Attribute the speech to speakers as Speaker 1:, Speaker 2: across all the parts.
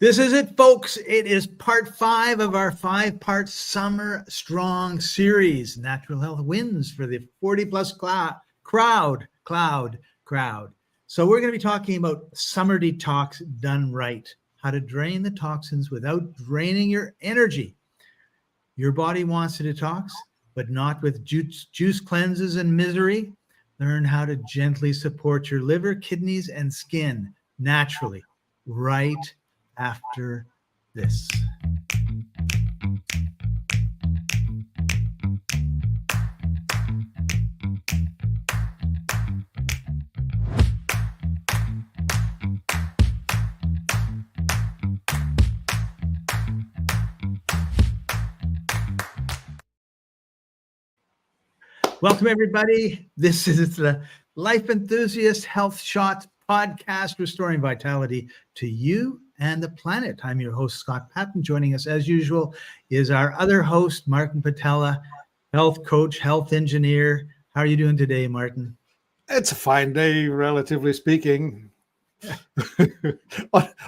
Speaker 1: This is it, folks. It is part 5 of our 5-part Summer Strong series. Natural health wins for the 40-plus crowd. So we're going to be talking about summer detox done right. How to drain the toxins without draining your energy. Your body wants to detox, but not with juice cleanses and misery. Learn how to gently support your liver, kidneys, and skin naturally, right after this. Welcome, everybody. This is the Life Enthusiast Health Shot podcast, restoring vitality to you and the planet. I'm your host, Scott Paton. Joining us, as usual, is our other host, Martin Pytela, health coach, health engineer. How are you doing today, Martin?
Speaker 2: It's a fine day, relatively speaking.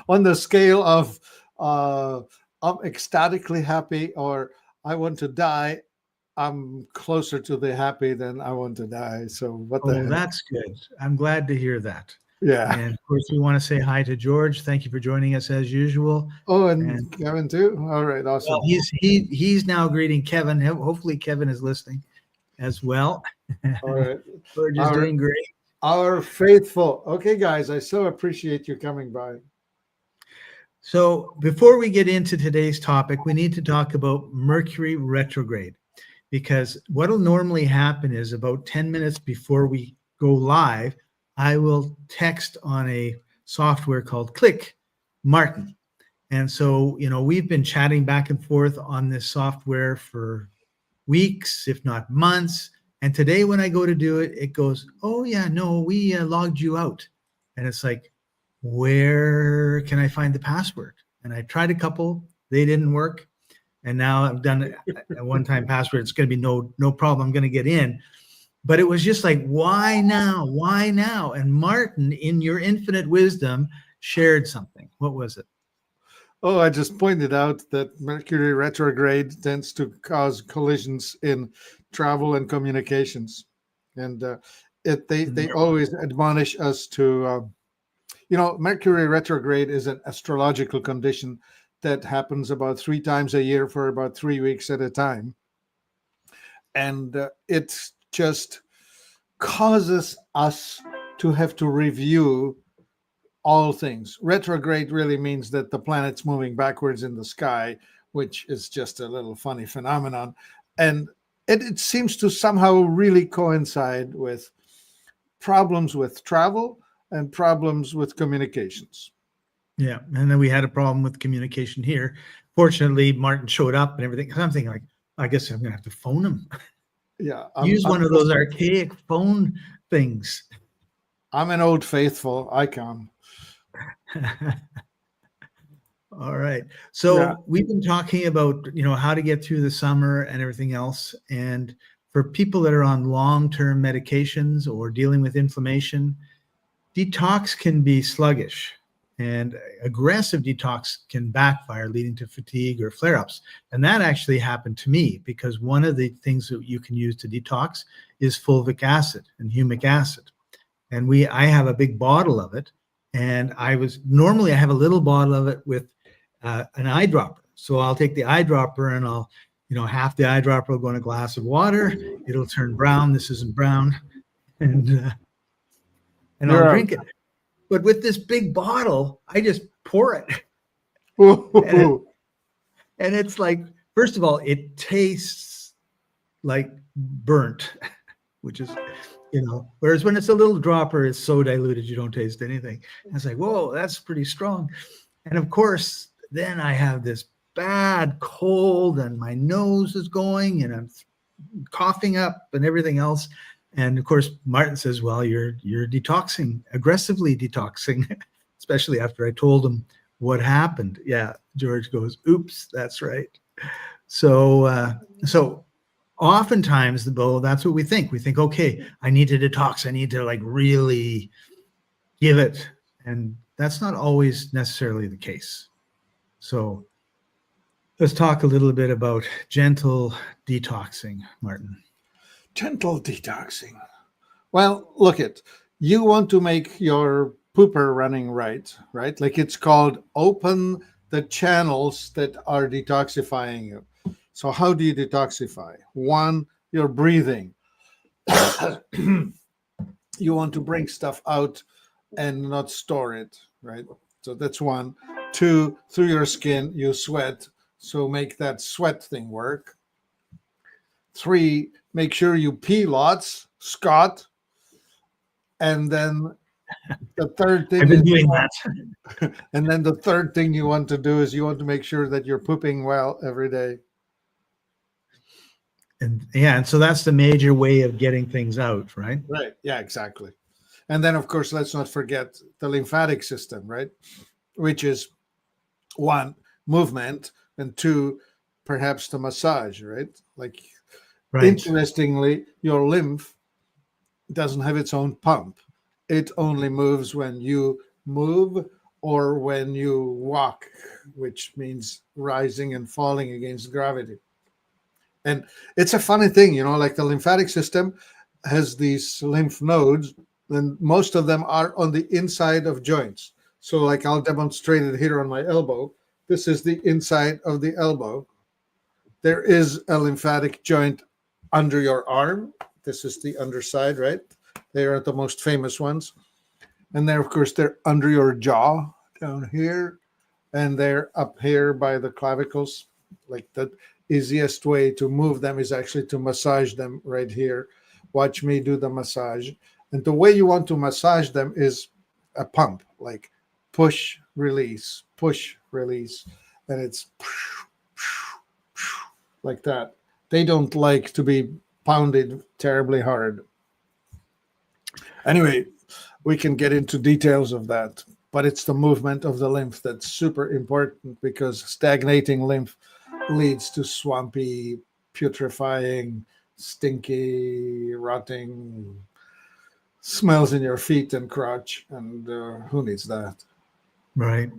Speaker 2: on the scale of I'm ecstatically happy or I want to die, I'm closer to the happy than I want to die. So what the heck?
Speaker 1: That's good. I'm glad to hear that.
Speaker 2: Yeah.
Speaker 1: And of course, we want to say hi to George. Thank you for joining us as usual.
Speaker 2: Oh, and Kevin too. All right, awesome.
Speaker 1: Well, he's now greeting Kevin. Hopefully, Kevin is listening as well.
Speaker 2: All right.
Speaker 1: George is doing great.
Speaker 2: Our faithful. Okay, guys, I so appreciate you coming by.
Speaker 1: So before we get into today's topic, we need to talk about Mercury retrograde, because what will normally happen is about 10 minutes before we go live, I will text on a software called Click Martin. And so, we've been chatting back and forth on this software for weeks, if not months. And today when I go to do it, it goes, oh yeah, no, we logged you out. And it's like, where can I find the password? And I tried a couple, they didn't work. And now I've done a one-time password. It's going to be no problem. I'm going to get in. But it was just like, why now? Why now? And Martin, in your infinite wisdom, shared something. What was it?
Speaker 2: Oh, I just pointed out that Mercury retrograde tends to cause collisions in travel and communications. And they always admonish us to, Mercury retrograde is an astrological condition that happens about 3 times a year for about 3 weeks at a time. And it just causes us to have to review all things. Retrograde really means that the planet's moving backwards in the sky, which is just a little funny phenomenon. And it seems to somehow really coincide with problems with travel and problems with communications.
Speaker 1: Yeah, and then we had a problem with communication here. Fortunately, Martin showed up and everything. I'm thinking, like, I guess I'm going to have to phone him.
Speaker 2: Yeah.
Speaker 1: Use one of those archaic phone things.
Speaker 2: I'm an old faithful icon.
Speaker 1: All right. So we've been talking about, how to get through the summer and everything else. And for people that are on long-term medications or dealing with inflammation, detox can be sluggish. And aggressive detox can backfire, leading to fatigue or flare-ups. And that actually happened to me, because one of the things that you can use to detox is fulvic acid and humic acid. And I have a big bottle of it. And I have a little bottle of it with an eyedropper. So I'll take the eyedropper and I'll, half the eyedropper will go in a glass of water. It'll turn brown. This isn't brown. And I'll drink it. But with this big bottle, I just pour it. And it's like, first of all, it tastes like burnt, which is, whereas when it's a little dropper, it's so diluted, you don't taste anything. And it's like, whoa, that's pretty strong. And of course, then I have this bad cold and my nose is going and I'm coughing up and everything else. And of course, Martin says, well, you're detoxing, aggressively detoxing, especially after I told him what happened. Yeah, George goes, oops, that's right. So oftentimes, though, that's what we think. We think, okay, I need to detox. I need to really give it. And that's not always necessarily the case. So let's talk a little bit about gentle detoxing, Martin.
Speaker 2: Gentle detoxing. Well, look it. You want to make your pooper running right? Like it's called open the channels that are detoxifying you. So how do you detoxify? One, your breathing. You want to bring stuff out and not store it, right? So that's one. Two, through your skin, you sweat. So make that sweat thing work. Three, make sure you pee lots, Scott. And then the third thing
Speaker 1: I've been doing that.
Speaker 2: and then the third thing you want to do is you want to make sure that you're pooping well every day.
Speaker 1: And so that's the major way of getting things out, right?
Speaker 2: Right. Yeah, exactly. And then, of course, let's not forget the lymphatic system, right? Which is one, movement, and two, perhaps the massage, right? Like,
Speaker 1: Right.
Speaker 2: interestingly, your lymph doesn't have its own pump. It only moves when you move or when you walk, which means rising and falling against gravity. And it's a funny thing, like the lymphatic system has these lymph nodes, and most of them are on the inside of joints. So like I'll demonstrate it here on my elbow. This is the inside of the elbow. There is a lymphatic joint under your arm. This is the underside, right? They are the most famous ones. And then, of course, they're under your jaw down here. And they're up here by the clavicles. Like the easiest way to move them is actually to massage them right here. Watch me do the massage. And the way you want to massage them is a pump, like push, release, and it's like that. They don't like to be pounded terribly hard. Anyway, we can get into details of that, but it's the movement of the lymph that's super important, because stagnating lymph leads to swampy, putrefying, stinky, rotting smells in your feet and crotch, and who needs that?
Speaker 1: Right.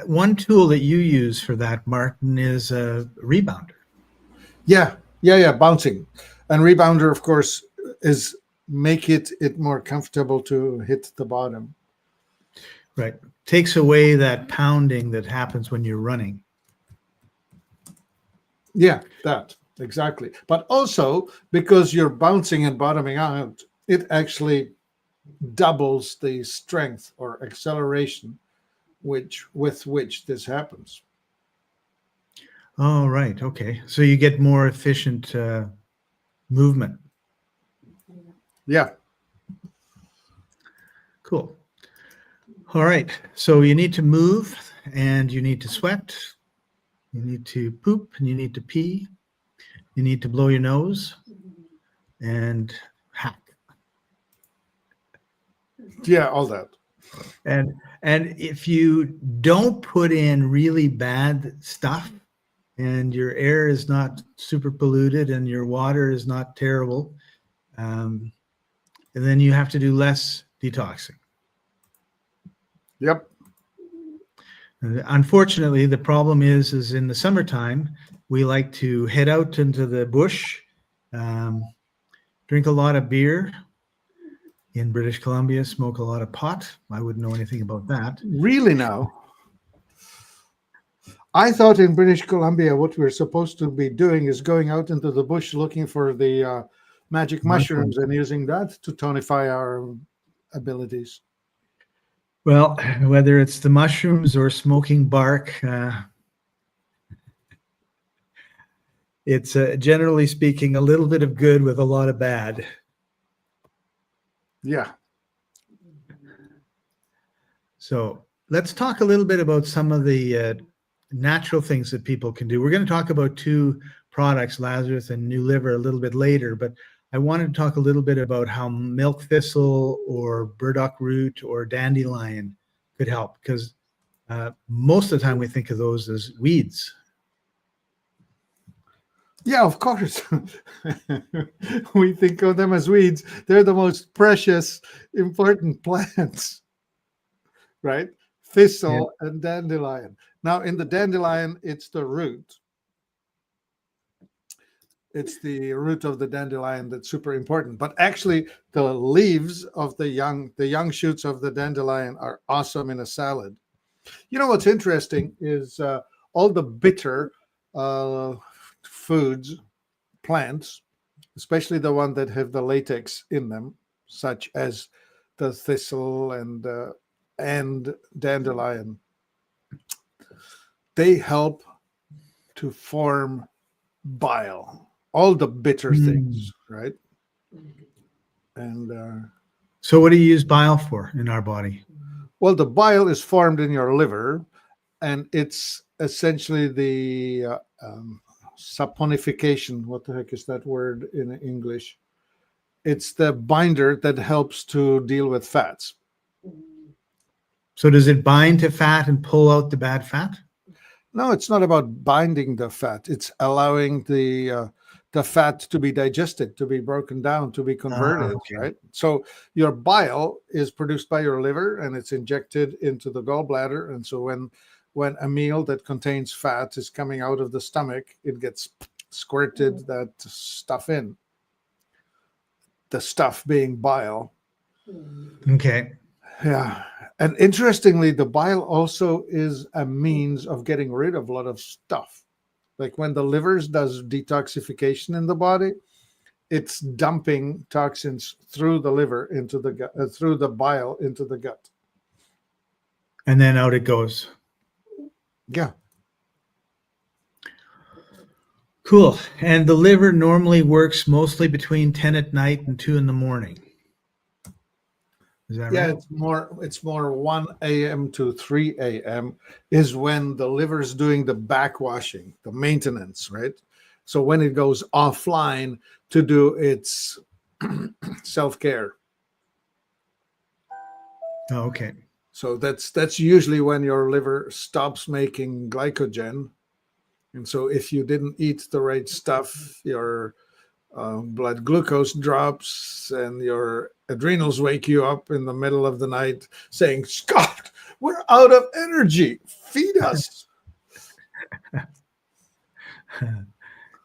Speaker 1: One tool that you use for that, Martin, is a rebounder.
Speaker 2: Yeah, bouncing. And rebounder, of course, is make it more comfortable to hit the bottom.
Speaker 1: Right. Takes away that pounding that happens when you're running.
Speaker 2: Yeah, that, exactly. But also, because you're bouncing and bottoming out, it actually doubles the strength or acceleration with which this happens.
Speaker 1: Oh, right. Okay. So you get more efficient movement.
Speaker 2: Yeah.
Speaker 1: Cool. All right. So you need to move, and you need to sweat. You need to poop, and you need to pee. You need to blow your nose and hack.
Speaker 2: Yeah, all that.
Speaker 1: And if you don't put in really bad stuff, and your air is not super polluted and your water is not terrible, and then you have to do less detoxing.
Speaker 2: Yep.
Speaker 1: Unfortunately, the problem is in the summertime, we like to head out into the bush, drink a lot of beer. In British Columbia, smoke a lot of pot. I wouldn't know anything about that.
Speaker 2: Really now? I thought in British Columbia, what we're supposed to be doing is going out into the bush looking for the magic mushrooms and using that to tonify our abilities.
Speaker 1: Well, whether it's the mushrooms or smoking bark, it's generally speaking a little bit of good with a lot of bad.
Speaker 2: Yeah.
Speaker 1: So let's talk a little bit about some of the natural things that people can do. We're going to talk about two products, Lazarus and New Liver, a little bit later, but I wanted to talk a little bit about how milk thistle or burdock root or dandelion could help, because most of the time we think of those as weeds.
Speaker 2: Yeah, of course. We think of them as weeds. They're the most precious, important plants, right? thistle, and dandelion. Now, in the dandelion, it's the root. It's the root of the dandelion that's super important. But actually, the leaves of the young shoots of the dandelion are awesome in a salad. You know what's interesting is all the bitter foods, plants, especially the one that have the latex in them, such as the thistle and dandelion. They help to form bile. All the bitter things, right? And
Speaker 1: so what do you use bile for in our body?
Speaker 2: well, the bile is formed in your liver, and it's essentially the saponification. What the heck is that word in English? It's the binder that helps to deal with fats.
Speaker 1: So does it bind to fat and pull out the bad fat?
Speaker 2: No, it's not about binding the fat. It's allowing the fat to be digested, to be broken down, to be converted,
Speaker 1: okay.
Speaker 2: right? So your bile is produced by your liver and it's injected into the gallbladder. And so when a meal that contains fat is coming out of the stomach, it gets squirted that stuff in. The stuff being bile.
Speaker 1: Okay.
Speaker 2: Yeah. And interestingly, the bile also is a means of getting rid of a lot of stuff. Like when the liver does detoxification in the body, it's dumping toxins through the liver into the gut, through the bile into the gut.
Speaker 1: And then out it goes.
Speaker 2: Yeah.
Speaker 1: Cool. And the liver normally works mostly between 10 at night and 2 in the morning. Is that
Speaker 2: Yeah,
Speaker 1: right?
Speaker 2: it's more 1 a.m. to 3 a.m. is when the liver's doing the backwashing, the maintenance, right? So when it goes offline to do its self-care.
Speaker 1: Oh, okay.
Speaker 2: So that's usually when your liver stops making glycogen. And so if you didn't eat the right stuff, your blood glucose drops and your adrenals wake you up in the middle of the night saying, Scott, we're out of energy. Feed us.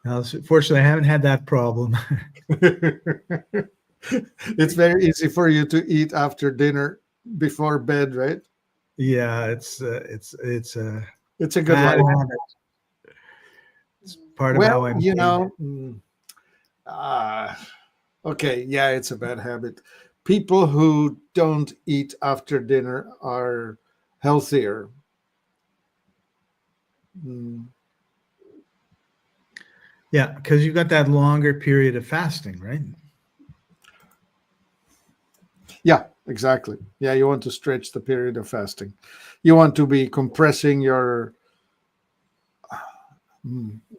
Speaker 1: Now, fortunately, I haven't had that problem.
Speaker 2: It's very easy for you to eat after dinner before bed, right?
Speaker 1: Yeah, it's a
Speaker 2: It's a good
Speaker 1: bad
Speaker 2: life.
Speaker 1: habit. It's part of how I'm
Speaker 2: You
Speaker 1: made.
Speaker 2: know, okay, yeah, it's a bad habit. People who don't eat after dinner are healthier.
Speaker 1: Yeah, because you've got that longer period of fasting, right?
Speaker 2: Yeah, exactly. Yeah, you want to stretch the period of fasting. You want to be compressing your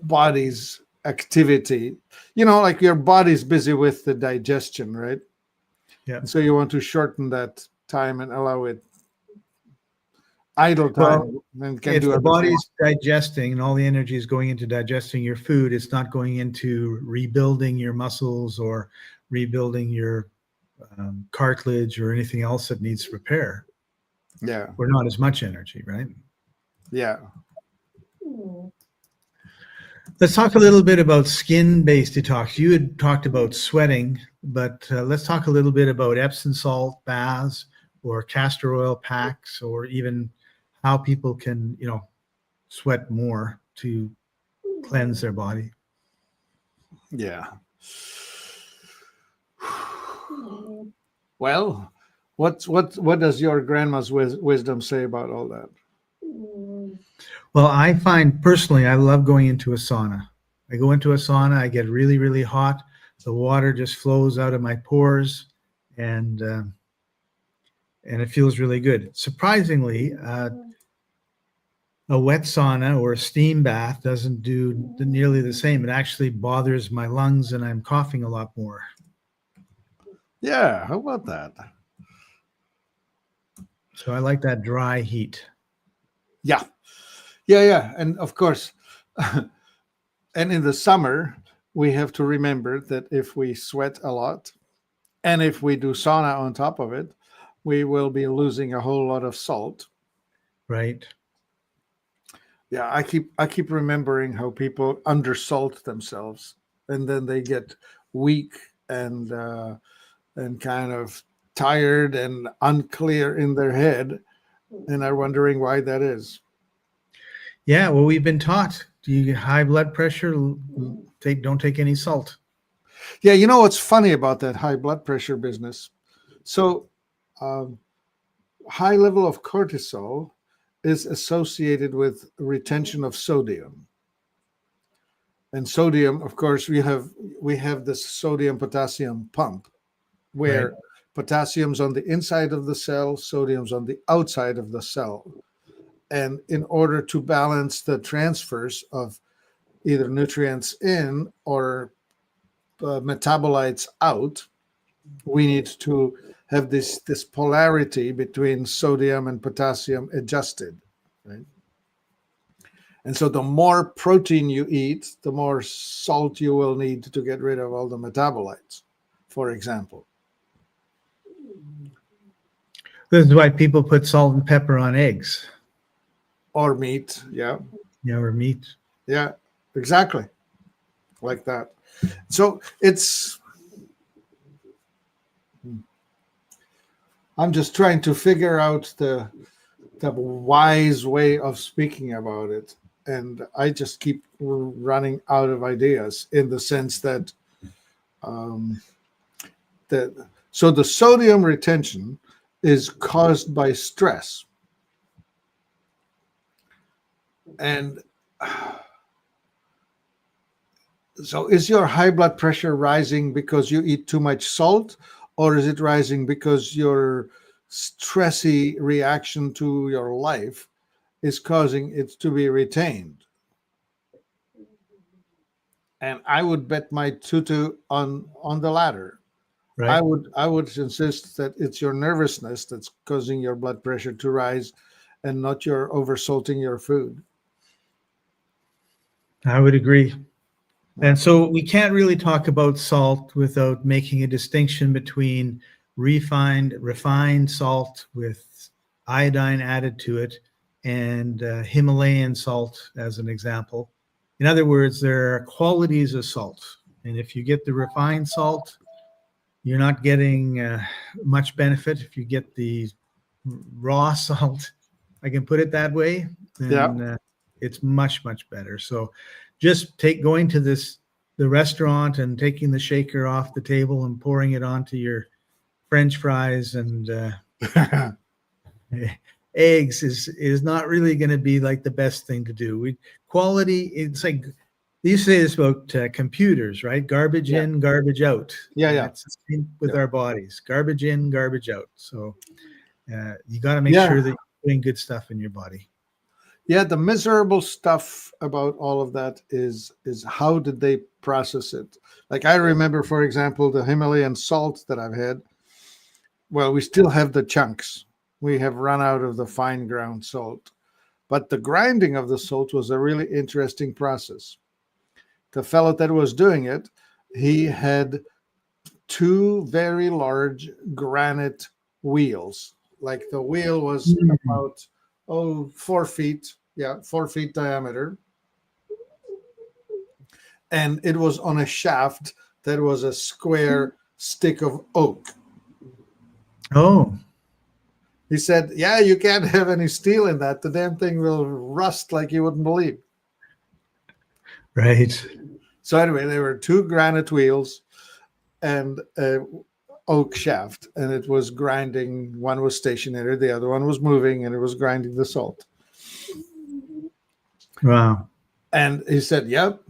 Speaker 2: body's activity. You know, like your body's busy with the digestion, right?
Speaker 1: Yeah.
Speaker 2: And so you want to shorten that time and allow it idle time.
Speaker 1: Well,
Speaker 2: And can
Speaker 1: if
Speaker 2: do
Speaker 1: the
Speaker 2: everything.
Speaker 1: body's digesting and all the energy is going into digesting your food, it's not going into rebuilding your muscles or rebuilding your cartilage or anything else that needs repair.
Speaker 2: Yeah.
Speaker 1: Or not as much energy, right?
Speaker 2: Yeah.
Speaker 1: Let's talk a little bit about skin-based detox. You had talked about sweating, but let's talk a little bit about Epsom salt baths or castor oil packs, or even how people can, sweat more to cleanse their body.
Speaker 2: Yeah. Well, what does your grandma's wisdom say about all that?
Speaker 1: Well, I find personally, I love going into a sauna. I go into a sauna, I get really, really hot. The water just flows out of my pores, and it feels really good. Surprisingly, a wet sauna or a steam bath doesn't do nearly the same. It actually bothers my lungs, and I'm coughing a lot more.
Speaker 2: Yeah, how about that?
Speaker 1: So I like that dry heat.
Speaker 2: Yeah. Yeah. And of course, and in the summer, we have to remember that if we sweat a lot and if we do sauna on top of it, we will be losing a whole lot of salt.
Speaker 1: Right.
Speaker 2: Yeah, I keep remembering how people undersalt themselves, and then they get weak and kind of tired and unclear in their head, and are wondering why that is.
Speaker 1: Yeah. Well, we've been taught. Do you get high blood pressure? Don't take any salt.
Speaker 2: Yeah, you know what's funny about that high blood pressure business? So, um, high level of cortisol is associated with retention of sodium. And sodium, of course, we have this sodium potassium pump
Speaker 1: Right.
Speaker 2: where potassium's on the inside of the cell, sodium's on the outside of the cell. And in order to balance the transfers of either nutrients in or metabolites out, we need to have this polarity between sodium and potassium adjusted, right? And so the more protein you eat, the more salt you will need to get rid of all the metabolites, for example.
Speaker 1: This is why people put salt and pepper on eggs.
Speaker 2: Or meat, yeah.
Speaker 1: Yeah, or meat.
Speaker 2: Yeah, exactly. Like that. So I'm just trying to figure out the wise way of speaking about it. And I just keep running out of ideas in the sense that um, so the sodium retention is caused by stress. And so is your high blood pressure rising because you eat too much salt, or is it rising because your stressy reaction to your life is causing it to be retained? And I would bet my tutu on the latter.
Speaker 1: Right.
Speaker 2: I would insist that it's your nervousness that's causing your blood pressure to rise, and not your oversalting your food.
Speaker 1: I would agree. And so we can't really talk about salt without making a distinction between refined salt with iodine added to it and Himalayan salt, as an example. In other words, there are qualities of salt. And if you get the refined salt, you're not getting much benefit. If you get the raw salt, I can put it that way, then it's much, much better. So just going to the restaurant and taking the shaker off the table and pouring it onto your French fries and eggs is not really going to be like the best thing to do. Quality, it's like they used to say this about computers, right? Garbage in, garbage out.
Speaker 2: Yeah.
Speaker 1: That's the same with our bodies. Garbage in, garbage out. So you got to make sure that you're putting good stuff in your body.
Speaker 2: Yeah, the miserable stuff about all of that is how did they process it? Like I remember, for example, the Himalayan salt that I've had. Well, we still have the chunks. We have run out of the fine ground salt. But the grinding of the salt was a really interesting process. The fellow that was doing it, he had two very large granite wheels. Like the wheel was about 4 feet. Yeah, 4 feet diameter. And it was on a shaft that was a square stick of oak.
Speaker 1: Oh.
Speaker 2: He said, yeah, you can't have any steel in that. The damn thing will rust like you wouldn't believe.
Speaker 1: Right.
Speaker 2: So anyway, there were two granite wheels and an oak shaft, and it was grinding. One was stationary, the other one was moving, and it was grinding the salt.
Speaker 1: Wow.
Speaker 2: And he said, yep,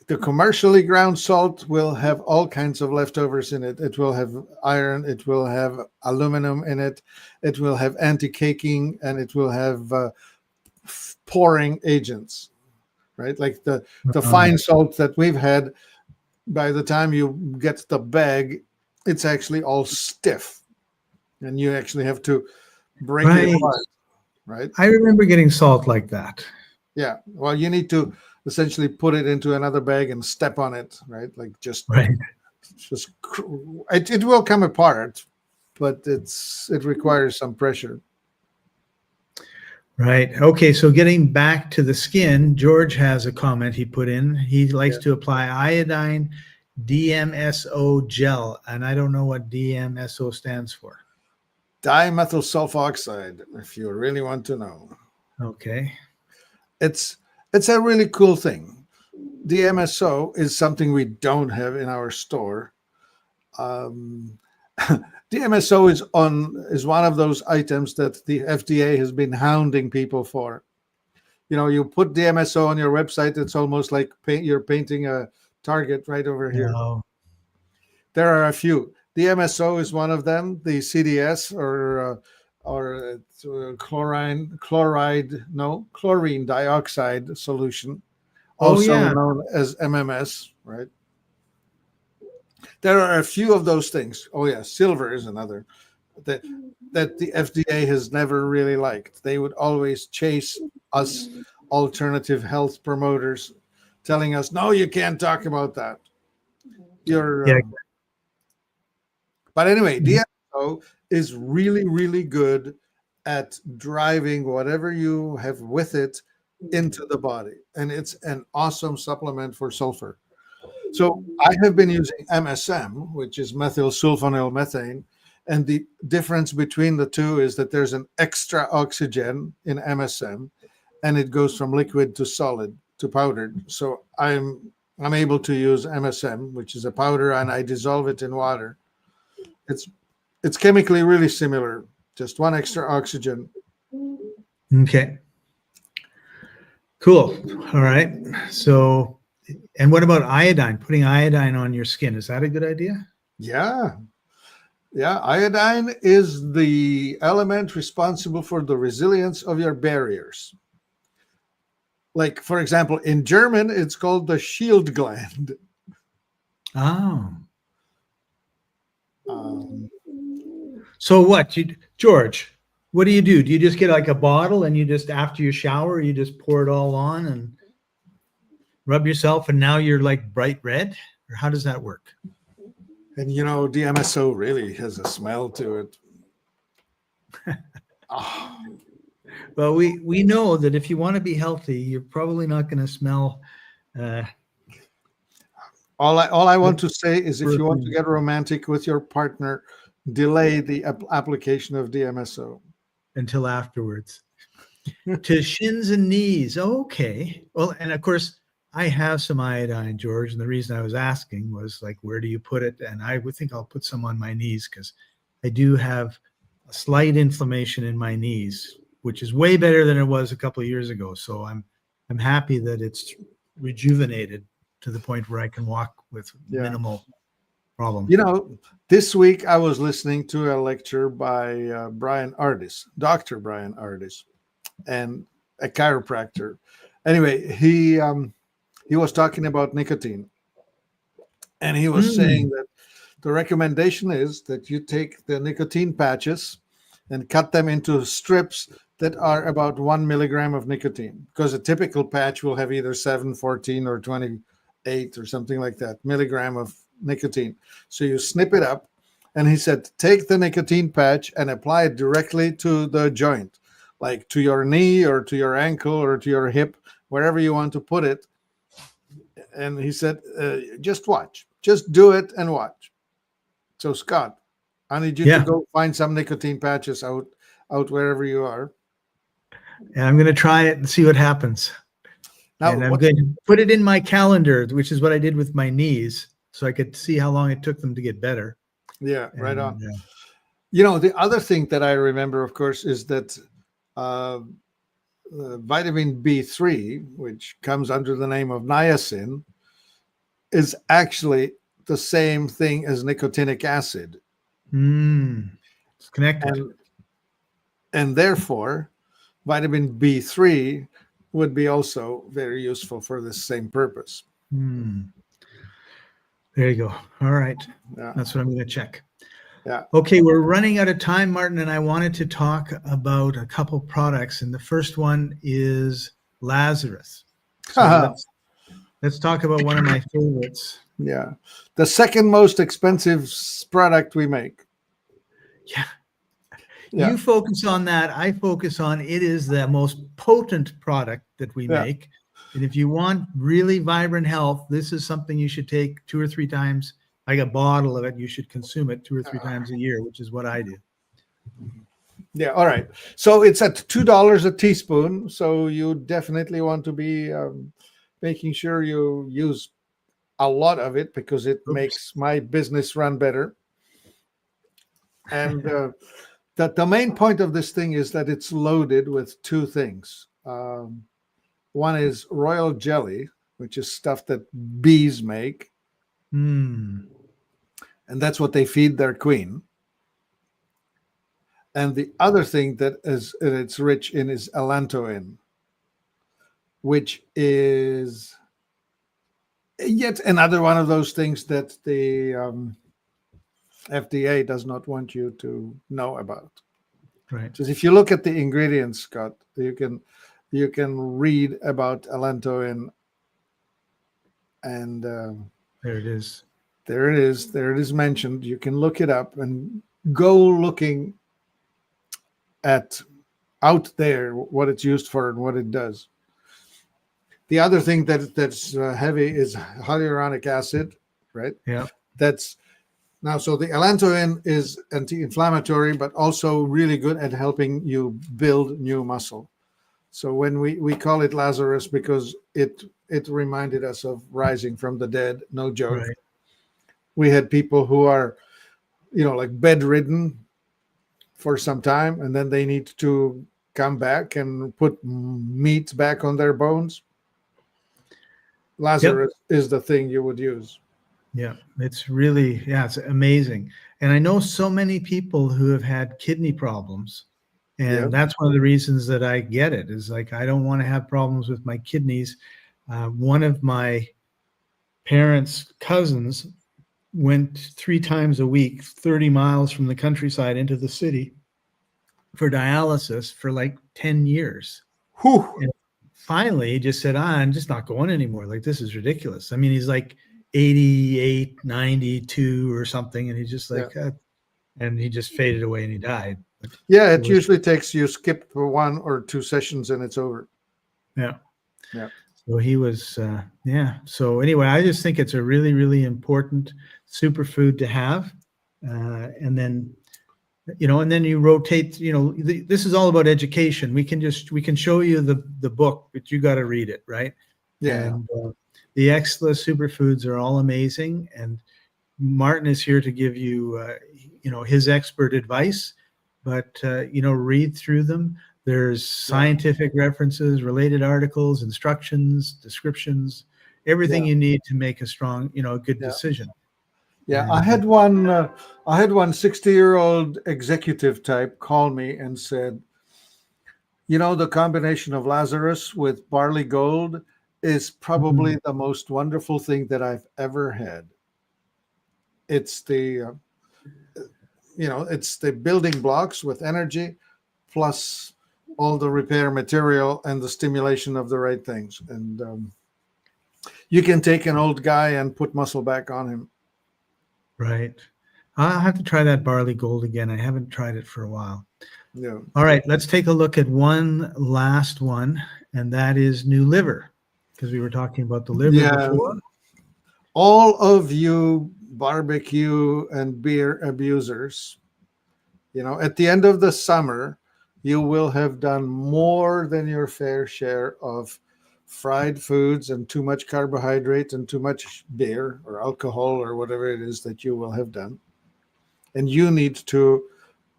Speaker 2: the commercially ground salt will have all kinds of leftovers in it. It will have iron, it will have aluminum in it, it will have anti-caking, and it will have pouring agents, right? Like the fine salt that we've had, by the time you get the bag, it's actually all stiff, and you actually have to break it apart, right?
Speaker 1: I remember getting salt like that.
Speaker 2: Yeah. Well, you need to essentially put it into another bag and step on it, right? Like just it will come apart, but it requires some pressure.
Speaker 1: Right. Okay. So getting back to the skin, George has a comment he put in. He likes to apply iodine DMSO gel, and I don't know what DMSO stands for.
Speaker 2: Dimethyl sulfoxide, if you really want to know.
Speaker 1: Okay.
Speaker 2: It's a really cool thing. DMSO is something we don't have in our store. DMSO is one of those items that the FDA has been hounding people for. You know, you put DMSO on your website, it's almost like you're painting a target right over here.
Speaker 1: No.
Speaker 2: There are a few. DMSO is one of them. The CDS or chlorine dioxide solution, also known as MMS, right? There are a few of those things. Oh yeah, silver is another that the FDA has never really liked. They would always chase us alternative health promoters, telling us, "No, you can't talk about that." But anyway, DMSO is really, really good at driving whatever you have with it into the body, and it's an awesome supplement for sulfur. So I have been using MSM, which is methyl sulfonyl methane, and the difference between the two is that there's an extra oxygen in MSM, and it goes from liquid to solid to powdered. So I'm able to use MSM, which is a powder, and I dissolve it in water. It's chemically really similar, just one extra oxygen.
Speaker 1: Okay. Cool. All right. So, and what about iodine? Putting iodine on your skin, is that a good idea?
Speaker 2: Yeah. Iodine is the element responsible for the resilience of your barriers. Like, for example, in German, it's called the shield gland.
Speaker 1: Oh. So what, George, what do? Do you just get like a bottle and you just, after you shower, you just pour it all on and rub yourself and now you're like bright red? Or how does that work?
Speaker 2: And you know, DMSO really has a smell to it. Oh.
Speaker 1: Well, we know that if you want to be healthy, you're probably not going to smell.
Speaker 2: All I want to say is, if you want to get romantic with your partner, delay the application of DMSO
Speaker 1: until afterwards. To shins and knees. Okay. Well, and of course, I have some iodine, George, and the reason I was asking was like, where do you put it? And I would think I'll put some on my knees because I do have a slight inflammation in my knees, which is way better than it was a couple of years ago. So I'm happy that it's rejuvenated to the point where I can walk with minimal problem.
Speaker 2: You know, this week I was listening to a lecture by Dr. Brian Ardis, and a chiropractor. Anyway, he was talking about nicotine, and he was saying that the recommendation is that you take the nicotine patches and cut them into strips that are about 1 milligram of nicotine, because a typical patch will have either 7, 14, or 28 or something like that milligram of nicotine. So you snip it up, and he said, take the nicotine patch and apply it directly to the joint, like to your knee or to your ankle or to your hip, wherever you want to put it. And he said, just watch, just do it and watch. So Scott, I need you to go find some nicotine patches out wherever you are.
Speaker 1: And I'm going to try it and see what happens. Now, and I'm going to put it in my calendar, which is what I did with my knees, so I could see how long it took them to get better.
Speaker 2: Yeah, right on. You know, the other thing that I remember, of course, is that vitamin B3, which comes under the name of niacin, is actually the same thing as nicotinic acid.
Speaker 1: It's connected.
Speaker 2: And therefore, vitamin B3 would be also very useful for the same purpose.
Speaker 1: There you go. All right. That's what I'm going to check.
Speaker 2: Yeah.
Speaker 1: Okay, we're running out of time, Martin, and I wanted to talk about a couple products. And the first one is Lazarus. So let's talk about one of my favorites.
Speaker 2: Yeah. The second most expensive product we make.
Speaker 1: Yeah.
Speaker 2: Yeah.
Speaker 1: You focus on that. I focus on it is the most potent product that we
Speaker 2: Yeah.
Speaker 1: make. And if you want really vibrant health, this is something you should take 2 or 3 times. Like a bottle of it, you should consume it 2 or 3 times a year, which is what I do.
Speaker 2: Yeah. All right. So it's at $2 a teaspoon. So you definitely want to be making sure you use a lot of it, because it makes my business run better. And the main point of this thing is that it's loaded with 2 things. One is royal jelly, which is stuff that bees make.
Speaker 1: Mm.
Speaker 2: And that's what they feed their queen. And the other thing that it's rich in is allantoin, which is yet another one of those things that the FDA does not want you to know about.
Speaker 1: Right.
Speaker 2: Because if you look at the ingredients, Scott, you can read about allantoin, and
Speaker 1: There it is.
Speaker 2: there it is. There it is mentioned. You can look it up and go looking at out there what it's used for and what it does. The other thing that's heavy is hyaluronic acid, right?
Speaker 1: Yeah.
Speaker 2: That's now, so the allantoin is anti-inflammatory, but also really good at helping you build new muscle. So when we call it Lazarus because it reminded us of rising from the dead, no joke.
Speaker 1: Right.
Speaker 2: We had people who are, like bedridden for some time, and then they need to come back and put meat back on their bones. Lazarus is the thing you would use.
Speaker 1: Yeah, it's really, it's amazing. And I know so many people who have had kidney problems. And that's one of the reasons that I get it, is like, I don't want to have problems with my kidneys. One of my parents' cousins went 3 times a week, 30 miles from the countryside into the city for dialysis for like 10 years.
Speaker 2: Whew.
Speaker 1: And finally, he just said, I'm just not going anymore. Like, this is ridiculous. I mean, he's like 88, 92 or something. And he's just like, and he just faded away and he died.
Speaker 2: Yeah, it usually takes you skip 1 or 2 sessions and it's over.
Speaker 1: Yeah.
Speaker 2: Yeah.
Speaker 1: So he was, So anyway, I just think it's a really, really important superfood to have. And then, and then you rotate, this is all about education. We can show you the book, but you got to read it, right?
Speaker 2: Yeah.
Speaker 1: And the Exla superfoods are all amazing. And Martin is here to give you, his expert advice, but, read through them. There's scientific references, related articles, instructions, descriptions, everything you need to make a strong, a good decision.
Speaker 2: Yeah, I had one 60-year-old executive type call me and said, the combination of Lazarus with barley gold is probably the most wonderful thing that I've ever had. It's the, it's the building blocks with energy, plus all the repair material and the stimulation of the right things. And you can take an old guy and put muscle back on him.
Speaker 1: Right. I'll have to try that barley gold again. I haven't tried it for a while.
Speaker 2: Yeah.
Speaker 1: All right, let's take a look at one last one, and that is new liver, because we were talking about the liver before.
Speaker 2: All of you barbecue and beer abusers, at the end of the summer, you will have done more than your fair share of fried foods and too much carbohydrate and too much beer or alcohol or whatever it is that you will have done. And you need to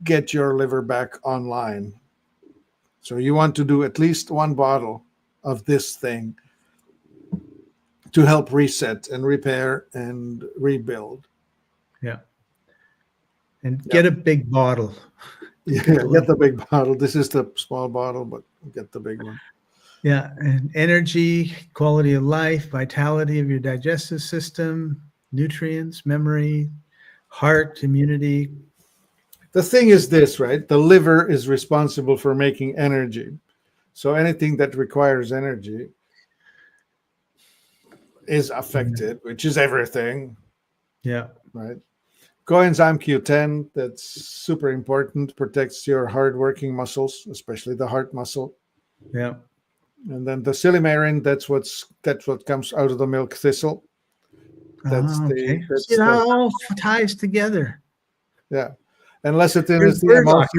Speaker 2: get your liver back online. So you want to do at least 1 bottle of this thing to help reset and repair and rebuild.
Speaker 1: Yeah. And get a big bottle.
Speaker 2: Yeah, get the big bottle. This is the small bottle, but get the big one.
Speaker 1: Yeah, and energy, quality of life, vitality of your digestive system, nutrients, memory, heart, immunity.
Speaker 2: The thing is this, right? The liver is responsible for making energy. So anything that requires energy is affected, which is everything.
Speaker 1: Yeah.
Speaker 2: Right. Coenzyme Q10, that's super important, protects your hard-working muscles, especially the heart muscle.
Speaker 1: Yeah.
Speaker 2: And then the silymarin, that's what comes out of the milk thistle.
Speaker 1: Okay. See, it all ties together.
Speaker 2: Yeah. And lecithin
Speaker 1: There's
Speaker 2: is the
Speaker 1: burdock.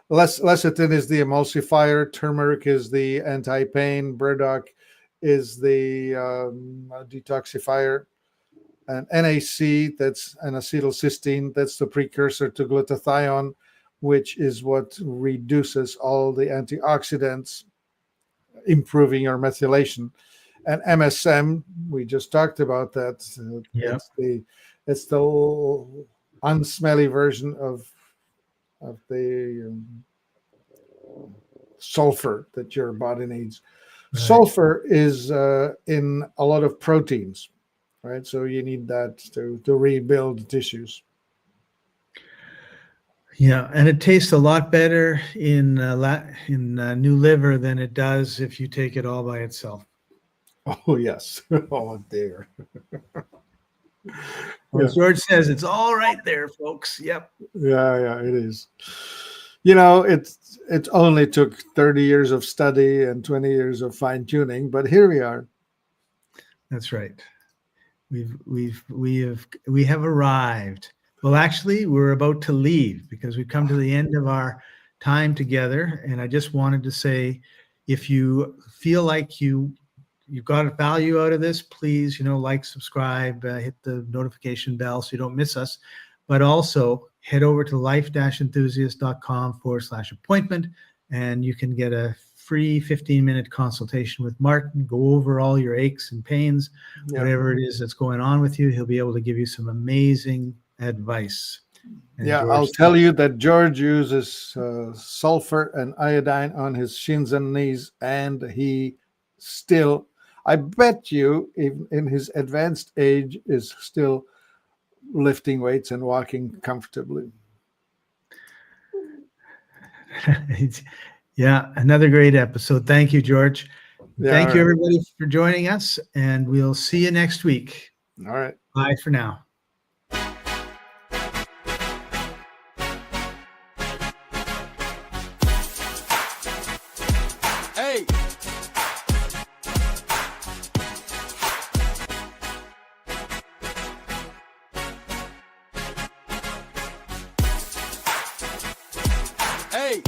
Speaker 2: lecithin is the emulsifier. Turmeric is the anti-pain. Burdock is the detoxifier. And NAC, that's an acetylcysteine, that's the precursor to glutathione, which is what reduces all the antioxidants, improving your methylation. And MSM, we just talked about that.
Speaker 1: Yeah.
Speaker 2: It's the unsmelly version of the sulfur that your body needs. Right. Sulfur is in a lot of proteins, right? So you need that to rebuild tissues.
Speaker 1: Yeah, and it tastes a lot better in new liver than it does if you take it all by itself.
Speaker 2: Oh yes. Oh dear.
Speaker 1: Well, George says it's all right there, folks. Yep.
Speaker 2: Yeah, it is. It only took 30 years of study and 20 years of fine tuning, but here we are.
Speaker 1: That's right. We have arrived. Well, actually, we're about to leave because we've come to the end of our time together. And I just wanted to say, if you feel like you've got value out of this, please, like, subscribe, hit the notification bell so you don't miss us. But also head over to life-enthusiast.com/appointment, and you can get a free 15-minute consultation with Martin, go over all your aches and pains, whatever it is that's going on with you. He'll be able to give you some amazing advice. And
Speaker 2: George, I'll tell you that George uses sulfur and iodine on his shins and knees, and he still, I bet you, even in his advanced age, is still lifting weights and walking comfortably.
Speaker 1: Yeah, another great episode. Thank you, George.
Speaker 2: Yeah,
Speaker 1: Thank you, everybody, for joining us, and we'll see you next week.
Speaker 2: All right.
Speaker 1: Bye for now.
Speaker 3: Hey. Hey.